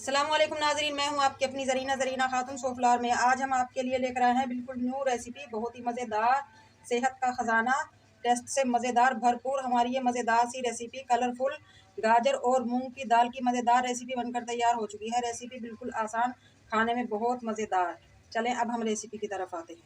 अस्सलाम वालेकुम नाज़रीन, मैं हूं आपकी अपनी ज़रीना खातून सोफ्लावर में। आज हम आपके लिए लेकर आए हैं बिल्कुल न्यू रेसिपी, बहुत ही मज़ेदार, सेहत का ख़जाना, टेस्ट से मज़ेदार भरपूर। हमारी ये मज़ेदार सी रेसिपी कलरफुल गाजर और मूंग की दाल की मज़ेदार रेसिपी बनकर तैयार हो चुकी है। रेसिपी बिल्कुल आसान, खाने में बहुत मज़ेदार। चलें अब हम रेसिपी की तरफ आते हैं।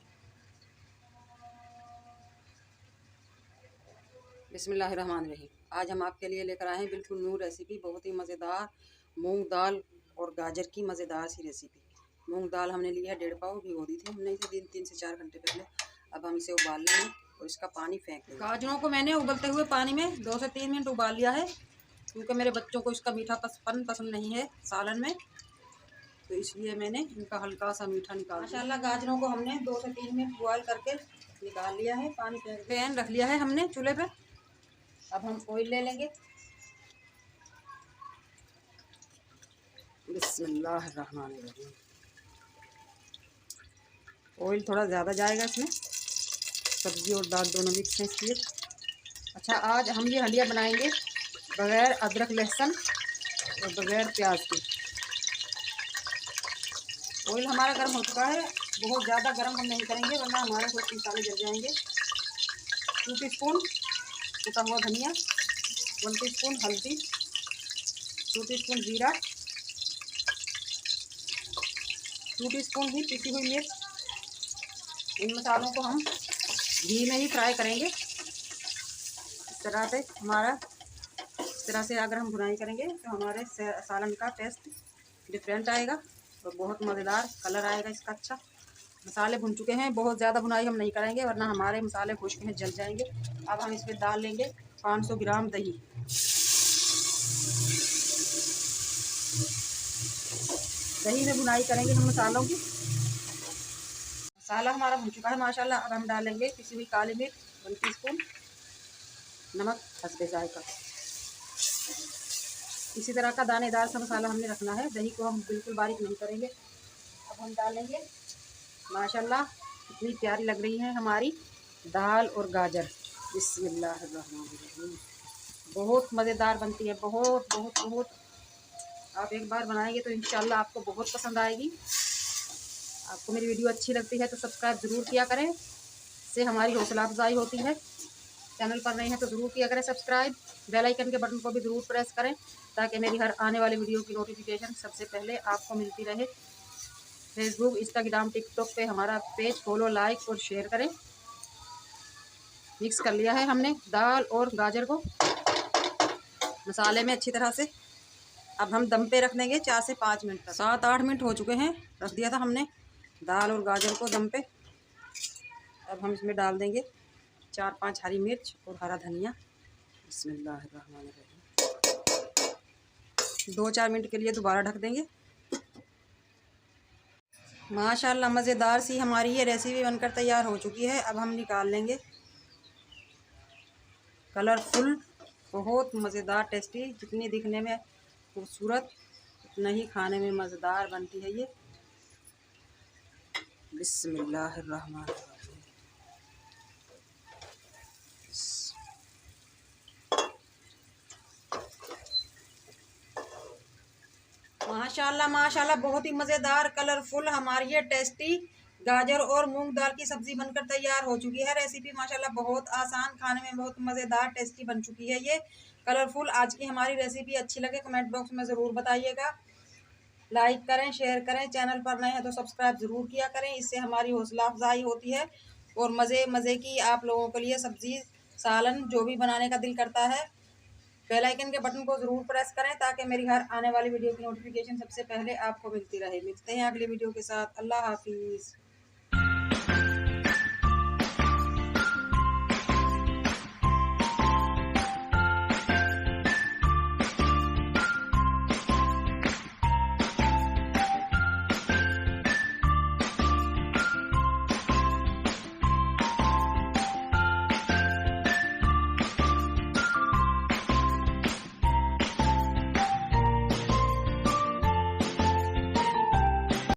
बिस्मिल्लाहिर्रहमानिर्रहीम। आज हम आपके लिए लेकर आए हैं बिल्कुल न्यू रेसिपी, बहुत ही मज़ेदार मूंग दाल और गाजर की मज़ेदार सी रेसिपी। मूंग दाल हमने लिया 1.5 पाव, भिगो दी थी हमने इसे 3 से 4 घंटे पहले। अब हम इसे उबाल लेंगे और इसका पानी फेंक देंगे। गाजरों को मैंने उबलते हुए पानी में 2 से 3 मिनट उबाल लिया है, क्योंकि मेरे बच्चों को इसका मीठा पसंद नहीं है सालन में, तो इसलिए मैंने इनका हल्का सा मीठा निकाल। माशाल्लाह गाजरों को हमने 2 से 3 मिनट बॉयल करके निकाल लिया है। पानी पैन रख लिया है हमने चूल्हे पे। अब हम ऑयल ले लेंगे। बिस्मिल्लाहिर्रहमानिर्रहीम। ऑयल थोड़ा ज़्यादा जाएगा इसमें, सब्ज़ी और दाल दोनों मिक्स हैं इसलिए। अच्छा, आज हम ये हंडिया बनाएंगे बग़ैर अदरक लहसुन और बग़ैर प्याज के। ऑयल हमारा गर्म हो चुका है, बहुत ज़्यादा गर्म हम नहीं करेंगे वरना हमारे कुछ मसाले जल जाएंगे। 2 टीस्पून कुटा हुआ धनिया, 1 टीस्पून हल्दी, 2 टीस्पून जीरा, 2 टीस्पून ही पिसी हुई मिर्च। इन मसालों को हम घी में ही फ्राई करेंगे। इस तरह से अगर हम भुनाई करेंगे तो हमारे सालन का टेस्ट डिफरेंट आएगा और बहुत मज़ेदार कलर आएगा इसका। अच्छा, मसाले भुन चुके हैं, बहुत ज़्यादा भुनाई हम नहीं करेंगे वरना हमारे मसाले खुश्क में जल जाएंगे। अब हम इसमें डाल लेंगे 500 ग्राम दही। दही में भुनाई करेंगे हम मसालों की। मसाला हमारा भुन चुका है माशाल्लाह। अब हम डालेंगे पिसी हुई काली मिर्च 1 टीस्पून, नमक हस्बे जायका। इसी तरह का दानेदार सा मसाला हमने रखना है। दही को हम बिल्कुल बारीक नहीं करेंगे। अब हम डालेंगे माशाल्लाह, इतनी प्यारी लग रही है हमारी दाल और गाजर। बिस्मिल्लाहिर्रहमानिर्रहीम। बहुत मज़ेदार बनती है, बहुत बहुत बहुत। आप एक बार बनाएंगे तो इंशाल्लाह आपको बहुत पसंद आएगी। आपको मेरी वीडियो अच्छी लगती है तो सब्सक्राइब ज़रूर किया करें, इससे हमारी हौसला अफजाई होती है। चैनल पर नए हैं तो ज़रूर किया करें सब्सक्राइब। बेल आइकन के बटन को भी ज़रूर प्रेस करें ताकि मेरी हर आने वाली वीडियो की नोटिफिकेशन सबसे पहले आपको मिलती रहे। फेसबुक, इंस्टाग्राम, टिकटॉक पे हमारा पेज फॉलो, लाइक और शेयर करें। मिक्स कर लिया है हमने दाल और गाजर को मसाले में अच्छी तरह से। अब हम दम पे रख देंगे 4 से 5 मिनट तक। 7-8 मिनट हो चुके हैं, रख दिया था हमने दाल और गाजर को दम पे। अब हम इसमें डाल देंगे 4-5 हरी मिर्च और हरा धनिया। बिस्मिल्लाहिर्रहमानिर्रहीम। 2-4 मिनट के लिए दोबारा ढक देंगे। माशाल्लाह मज़ेदार सी हमारी ये रेसिपी बनकर तैयार हो चुकी है। अब हम निकाल लेंगे। कलरफुल, बहुत मज़ेदार, टेस्टी। जितनी दिखने में खूबसूरत उतना ही खाने में मज़ेदार बनती है ये। बिस्मिल्लाहिर्रहमानिर्रहीम। माशाल्लाह माशाल्लाह, बहुत ही मज़ेदार कलरफुल हमारी ये टेस्टी गाजर और मूंग दाल की सब्ज़ी बनकर तैयार हो चुकी है। रेसिपी माशाल्लाह बहुत आसान, खाने में बहुत मज़ेदार टेस्टी बन चुकी है ये कलरफुल। आज की हमारी रेसिपी अच्छी लगे कमेंट बॉक्स में ज़रूर बताइएगा। लाइक करें, शेयर करें। चैनल पर नए हैं तो सब्सक्राइब ज़रूर किया करें, इससे हमारी हौसला अफजाई होती है। और मज़े की आप लोगों के लिए सब्ज़ी, सालन जो भी बनाने का दिल करता है, बेल आइकन के बटन को ज़रूर प्रेस करें ताकि मेरी हर आने वाली वीडियो की नोटिफिकेशन सबसे पहले आपको मिलती रहे। मिलते हैं अगली वीडियो के साथ। अल्लाह हाफिज़।